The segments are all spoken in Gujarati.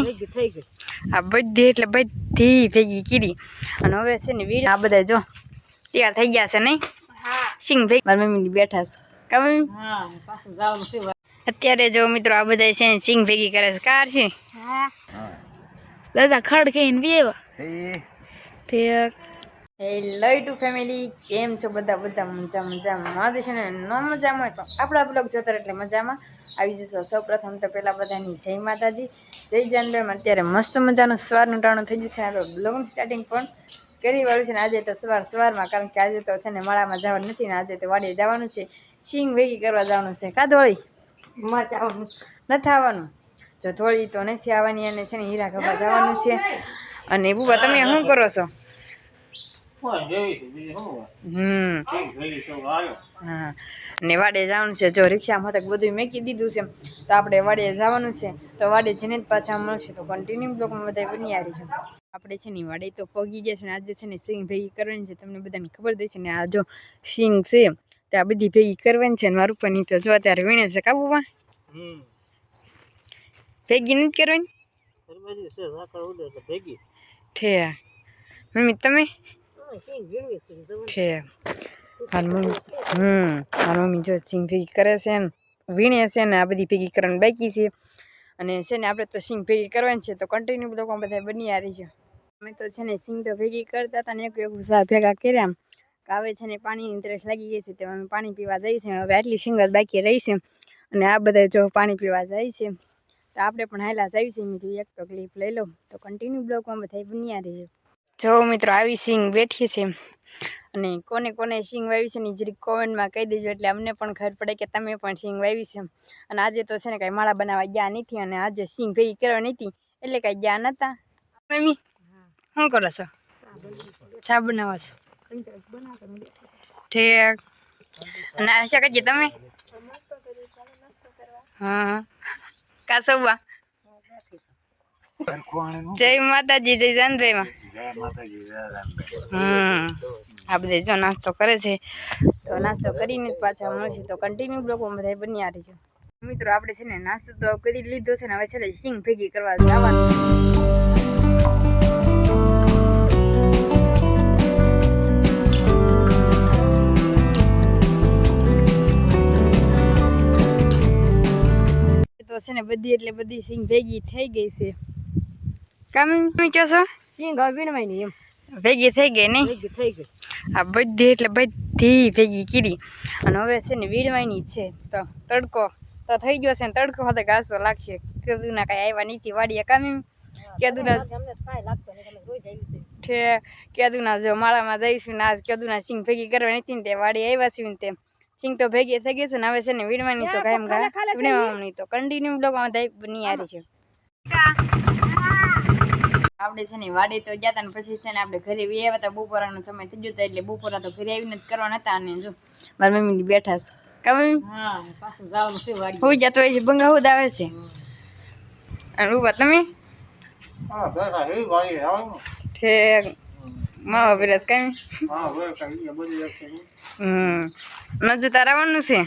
નહીં આ બધી એટલે બધી ભેગી કરી અને હવે છે ને વીડ આ બધા જો તૈયાર થઈ ગયા છે નહીં સિંગ ભેગી મારી મમ્મી બેઠા છે અત્યારે જો મિત્રો આ બધા છે ને સિંગ ભેગી કરે છે કાર છે દાદા ખડ ખાઈને બેવા હેલો યુટ્યુબ ફેમિલી કેમ છો બધા મજામાં છે ને ન મજામાં તો આપણા બ્લોગ જોતા એટલે મજામાં આવી જશો. સૌપ્રથમ તો પહેલા બધાની જય માતાજી જય જાનભાઈમાં અત્યારે મસ્ત મજાનું સવારનું ટાણું થઈ જશે. આપણે બ્લોગનું સ્ટાર્ટિંગ પણ કરી વાળું છે ને આજે તો સવારમાં કારણ કે આજે તો છે ને માળામાં જવાનું નથી ને આજે તો વાડીએ જવાનું છે, સિંગ ભેગી કરવા જવાનું છે. કા ધોળી નથી આવવાનું, જો ધોળી તો નથી આવવાની અને છે ને હીરા ખભા જવાનું છે. અને બુબા તમે શું કરો છો? હા ને વાડે જવાનું છે. જો રિક્ષામાં તક બધું મેકી દીધું છે તો આપણે વાડે જવાનું છે. તો વાડે જઈને જ પાછા મળશે તો કન્ટિન્યુ બ્લોગમાં બધા બની છે. આપણે છે ને વાડે તો પગી ગયા છે ને આજે છે ને સિંગ ભેગી કરવાની છે. તમને બધાને ખબર દે છે ને આ જો સિંગ છે તો આ બધી ભેગી કરવાની છે ને મારું પણ તો જો અત્યારે વીણે છે કાબુમાં ભેગી નથી કરવાની ઠે મમ્મી તમે મારી મમ્મી જો સિંગ ભેગી કરે છે ને વીણે છે ને આ બધી ભેગી કરવાની બાકી છે. અને છે ને આપણે તો સિંગ ભેગી કરવાની છે તો કન્ટિન્યુ બ્લોગમાં બધા બની આવી છે. અમે તો છે ને સિંગ તો ભેગી કરતા હતા ને એક સા ભેગા કર્યા હવે છે ને પાણીની તરસ લાગી ગઈ છે તો અમે પાણી પીવા જઈએ છીએ. હવે આટલી સિંગ જ બાકી રહી છે અને આ બધા જો પાણી પીવા જાય છે તો આપણે પણ હાલા જઈએ છીએ. મિત્રો એક તો ક્લિપ લઈ લો તો કન્ટિન્યુ બ્લોગમાં બધા બની આવી છે. જો મિત્રો આવી સિંગ બેઠી છે અને કોને કોને સિંગ વાવી છે ને જરીક કોમેન્ટમાં કહી દેજો એટલે અમને પણ ખબર પડે કે તમે પણ સિંગ વાવી છે. અને આજે તો છે ને કાંઈ માળા બનાવવા ગયા નથી અને આજે સિંગ ભેગી કરવા નથી એટલે કાંઈ ગયા નહોતા. મમ્મી શું કરો છો? ચા બનાવો છો ઠીક. અને આશા કરીએ તમે હા કાસવા જય માતાજી જય જાનભાઈમાં આ બધા જો નાસ્તો કરે છે તો નાસ્તો કરીને જ પાછા મળશે તો કન્ટિન્યુ બ્લોગમાં બધા બની આવી છે. મિત્રો આપણે છે ને નાસ્તો તો કરી લીધો છે ને હવે છે ને સિંગ ભેગી કરવા જવાનું. તો છે ને બધી એટલે બધી સિંગ ભેગી થઈ ગઈ છે. કામ કહો છો સિંગ વીણવાય નહીં એમ ભેગી થઈ ગઈ નહીં થઈ ગઈ આ બધી એટલે બધી ભેગી કરી અને હવે છે ને વીણવાની છે. તો તડકો તો થઈ ગયો છે ને તડકો હવે ઘાસ તો લાગશે. કેદુના કાંઈ આવ્યા નથી વાડીએ કામ કેદુના જો માળામાં જઈશું ને આજ કેદુના સિંગ ભેગી કરવા નથી ને તે વાડી આવ્યા છીએ ને તે સિંગ તો ભેગી થઈ ગઈ છે ને હવે છે ને વીણવાની છે કાયમ વીણવાની તો કન્ટિન્યુ બ્લોગમાં બની આવી છે. આપણે છે ને વાડે તો ગયા હતા ને પછી છે ને આપણે ઘરે આવ્યા હતા. બપોરાનો સમય થઈ ગયો હતો એટલે બપોરા તો ઘરે આવીને જ કરવાના હતા. અને જો મારી મમ્મી બેઠા છે કામ પાછું જવાનું છે વાડી હું જતો હોય છે બંગા હું આવે છે અને ઉભા તમે ઠેક માવા બિરાજ કઈ નજુ તારાવાનું છે.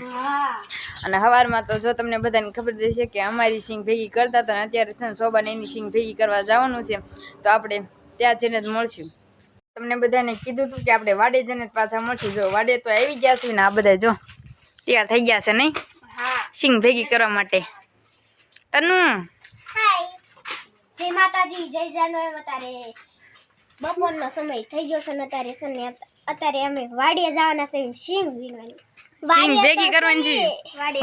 અને સવારમાં તો જો તમને બધાને ખબર દેશે કે અમારી સિંગ ભેગી કરતા હતા ને અત્યારે છે ને શોભાને એની સિંગ ભેગી કરવા જવાનું છે તો આપણે ત્યાં જઈને જ મળશું. તમને બધાને કીધું હતું કે આપણે વાડે જઈને જ પાછા મળશું. જો વાડે તો આવી ગયા છે ને આ બધા જો તૈયાર થઈ ગયા છે નહીં સિંગ ભેગી કરવા માટે. તનુ જય માતાજી જય જાનભાઈ. અત્યારે બપોરનો સમય થઈ ગયો છે ને અત્યારે છે ને અત્યારે અમે વાડીએ જવાના છે સિંગ વીણવાની સિંગ ભેગી કરવાની છે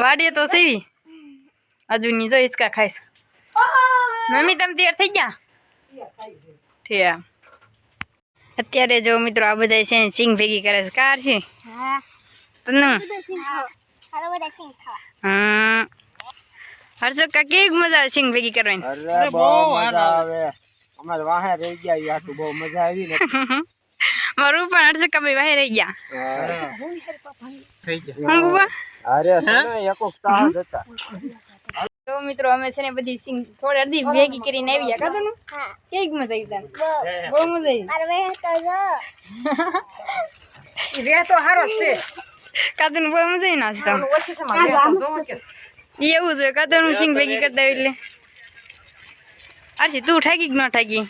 વાડીએ તો સેવી હજુ ની જો હિચકા ખાઈશ. મમ્મી તમે તૈયાર થઈ ગયા ઠીક. અત્યારે જો મિત્રો આ બધા છે સિંગ ભેગી કરે છે કાર છે તનુ હર્ષદ કા કેવી મજા આવે સિંગ ભેગી કરવાની? અરે બહુ મજા આવે. અમાર વાહે રહી ગયા યાર તો બહુ મજા આવી ને મારું પણ હર્ષદ કા ભાઈ વાહે રહી ગયા થઈ ગયા હું બુબા અરે સને એકો તાહ જતા. તો મિત્રો અમે છે ને બધી સિંગ થોડી અડધી ભેગી કરીને આવ્યા કા તને કેવી મજા આવી તને? બહુ મજા આવી. અરે વે તો જો રે તો હારો છે કા તને બહુ મજા આવી નાસ્તા એવું જોઈએ કાદરનું સિંગ ભેગી કરતા એટલે આરસી તું ઠાકી કે ન ઠાકી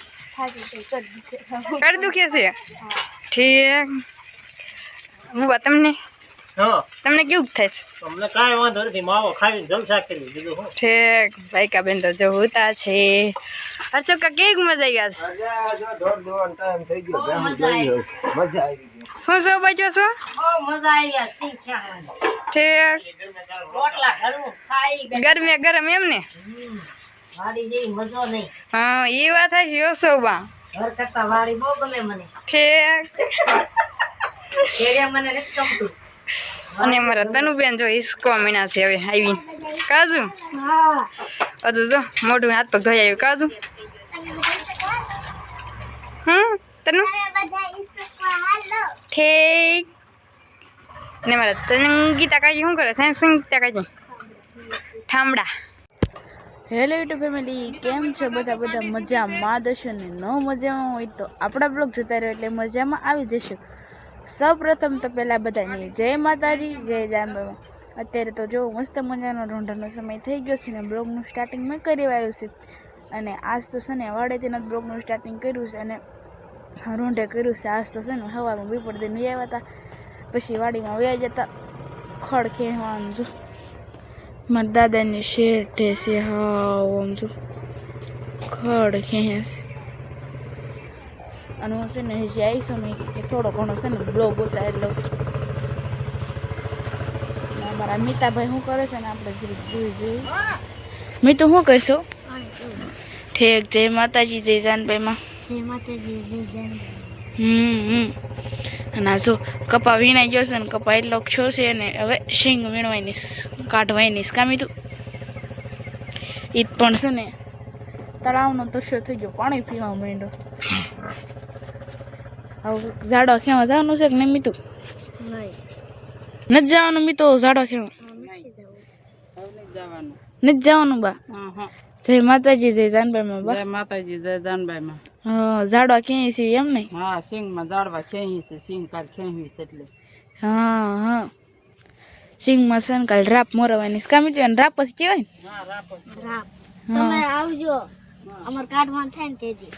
કર દુખે છે ઠીક હું તમને તમને કેવું થાય છે અમને કાંઈ વાંધો નથી માવો ખાઈને જલસા કરી દીધું હું ઠીક ભાઈકા બેન તો જો હોતા છે હર્ષો કા કેવી મજા આવી આજ જો દોઢ દોવાનો ટાઈમ થઈ ગયો બેહું જોઈએ મજા આવી ગઈ હું શું બચ્યો છું મજા આવી સિંગ ખાવાની ઠીક રોટલા ઘરું ખાઈ ગરમે ગરમ એમ ને વાડી જેવી મજો નહીં હા એ વાત છે શોભા ઘર કરતા વાડી બહુ ગમે મને ઠીક ઘેરે મને નથી ગમતું અને મારા તનુબેન જો હિસકો મીણા છે હવે આવી કાજુ હજુ જો મોઢું હાથ પગ ધોઈ આવ્યું કાજુ તનુ ઠીક ને મારા સંગીતા કાજી શું કરે છે સંગીતા કાજી ઠામડા હેલો યુટ્યુબ ફેમિલી કેમ છો બધા મજામાં દશો ને ન મજામાં હોય તો આપણા બ્લોગ જોતા રહ્યો એટલે મજામાં આવી જશો સૌપ્રથમ તો પહેલાં બધાને જય માતાજી જય જાંબામાં અત્યારે તો જો મસ્ત મજાનો રોંઢાનો સમય થઈ ગયો છે ને બ્લોગનું સ્ટાર્ટિંગ મેં કરી વાળ્યું છે અને આજ તો છે ને વાડેથી બ્લોગનું સ્ટાર્ટિંગ કર્યું છે અને રોંઢે કર્યું છે આજ તો છે ને સવારમાં બીપર દઈને આવ્યા હતા પછી વાડીમાં વ્યા જતા ખડ ખેવાનું જો મારા દાદાની શેઠે છે હા આમ જો ખડ ખેંચે છે અને હું છે ને હજી આવીશ મેં કે થોડો ઘણો છે ને બ્લોગ ઉતારી લઉં અમારા મીતાભાઈ શું કરે છે ને આપણે જોઈ મીતુ શું કહીશું ઠીક જય માતાજી જય જાનભાઈમાં જય માતાજી જય જય અને આ જો કપા વીણાઈ ગયો છે ને કપા એટલો છો છે ને હવે શીંગ વીણવાની કાઢવાની કામી તું ઈદ પણ છે ને તળાવનો તસ્યો થઈ ગયો પાણી પીવા માંડ્યો હવે ઝાડો ખેવા જવાનું છે કે નહીં મીતું નથી જવાનું મીતો ઝાડો ખેવા નથી જવાનું બા જય માતાજી જય જાનભાઈમાં બા જય માતાજી જય જાનબાઈમાં હા ઝાડવા ક્યાંય છે એમ નહીં હા સિંગમાં ઝાડવા ખેંચી છે સિંગ કાલ ખેંચી છે એટલે હા સિંગમાં છે ને કાલ રાપ મોરવાની કામી અને રાપ જ કહેવાય ને રાપ તમે આવજો અમાર કાઢવાનું થાય ને તેજી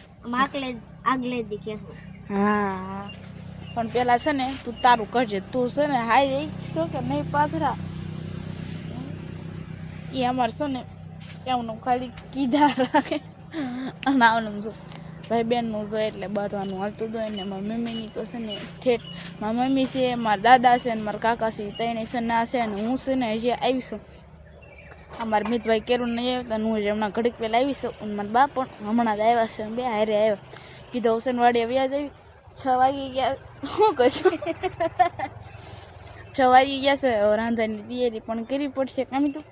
આગલે દી કહેવું હા પણ પેલા છે ને તું તારું કરજે તું છે ને હાય છો કે નહીં પાથરા એ અમારે છે ને એમનું ખાલી કીધા રાખે અને આવનું જો ભાઈ બહેનનું જો એટલે બાંધવાનું હાલતું હોય ને મારી મમ્મીની તો છે ને ઠેઠ મારી મમ્મી છે મારા દાદા છે ને મારા કાકા છે ત્રણે છે ના છે ને હું છે ને હજી આવીશું અમારા મિતભાઈ કેરું નહીં આવ્યો હું જ હમણાં ઘડીક પહેલાં આવીશું અને મારા બા પણ હમણાં જ આવ્યા છે બે હારે આવ્યા કીધું હુસેનવાડી આવ્યા જઈ 6 વાગી ગયા શું કહીશું 6 વાગી ગયા છે રાંધાની તૈયારી પણ કરવી પડશે કામી તું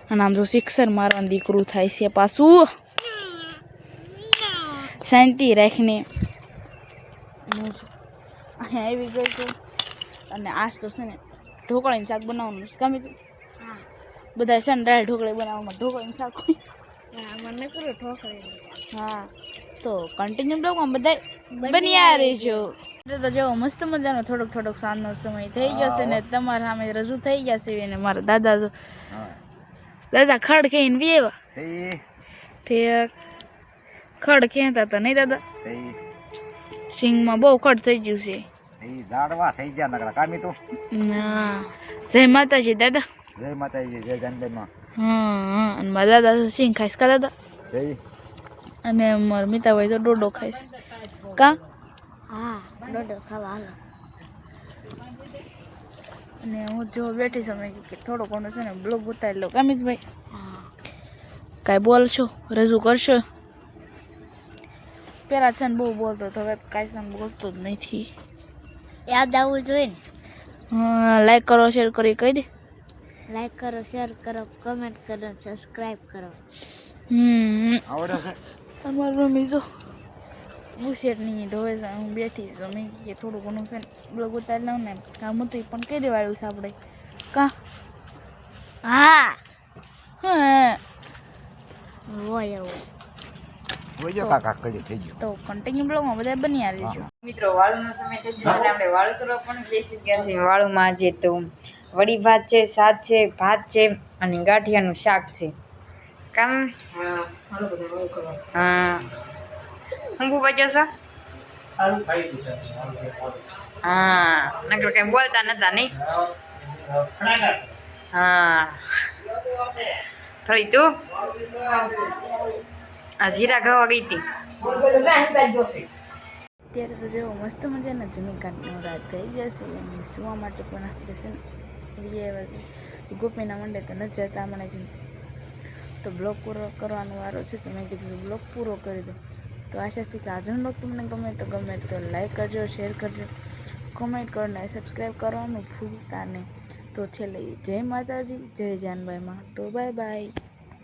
અને આમ જો શિક્ષણ મારવાનું દીકરું થાય છે પાછું શાંતિ રાખીને હું અહીંયા આવી ગઈ છું અને આજ તો છે ને ઢોકળીનું શાક બનાવવાનું છે કામી તું બધા છે ને દાળ ઢોકળી બનાવવામાં ઢોકળીનું શાક મને કરો ઠોકરે હા તો કન્ટિન્યુ બ્લોગમાં બધા બન્યા રહેજો તો જો મસ્ત મજાનો થોડોક સાંજનો સમય થઈ ગયો છે ને તમારા સામે રજૂ થઈ ગયા છે અને મારા દાદા જો દાદા ખડ ખાઈને વેવા ઠીક ખડ ખેંચતા હતા નહીં દાદા સિંગમાં બહુ ખડ થઈ ગયું છે ઝાડવા થઈ ગયા નકરા કામી તો ના જય માતાજી દાદા જય માતાજી જય જાનબાઈમાં હા અને મારા દાદા સિંગ ખાઈશ કા દાદા જય અને મારા મીતાભાઈ તો ડોડો ખાઈશ કા હા ડોડો ખાવા હાલો અને હું જો બેઠી સમય કે થોડો ઘણો છે ને બ્લોગ ઉતારી લો કામિતભાઈ કાંઈ બોલ છો રજૂ કરશો પેલા છે ને બહુ બોલતો તો હવે કાંઈ છે ને બોલતો જ નથી યાદ આવવું જોઈએ ને હા લાઈક કરો શેર કરી કહી દે લાઈક કરો શેર કરો કમેન્ટ કરો સબસ્ક્રાઇબ કરો આવડે છે તમારી મમ્મી જો બુશેટ નહીં ઢોવે છે હું બેઠી છું મેં કે થોડું ઘણું છે ને બ્લોગ ઉતારી લઉં ને કામ હતું પણ કહી દેવાયું છે આપણે કા હા હા હોય એવું જોજો કાકા કરી થઈ ગયું તો કન્ટિન્યુ બ્લોગમાં બધા બન્યા રહેજો મિત્રો વાળુનો સમય થઈ ગયો એટલે આપણે વાળું કરવા પણ બેસી ગયા છે વાળુમાં આજે તો વડી ભાત છે શાક છે ભાત છે અને ગાંઠિયાનું શાક છે કામ હા હું બહુ બચ્યો છો હા નકર કઈ બોલતા નતા નહીં હા થોડી તું આ જીરા ખાવા ગઈ હતી અત્યારે તો જેવો મસ્ત મજાના જમીકાંતનો રાત થઈ જશે અને સુવા માટે પણ આપણે છે ને આવ્યા છે ગોપીના મંડે તો નથી જતા હમણાં છે તો બ્લોગ પૂરો કરવાનો વારો છે તો મેં કીધું બ્લોગ પૂરો કરી દો તો આશા છે કે આજનો બ્લોગ તમને ગમે તો લાઈક કરજો શેર કરજો કોમેન્ટ કરો અને સબસ્ક્રાઈબ કરવાનું ભૂલતા નહીં તો છેલ્લે જય માતાજી જય જાનબાઈમાં તો બાય બાય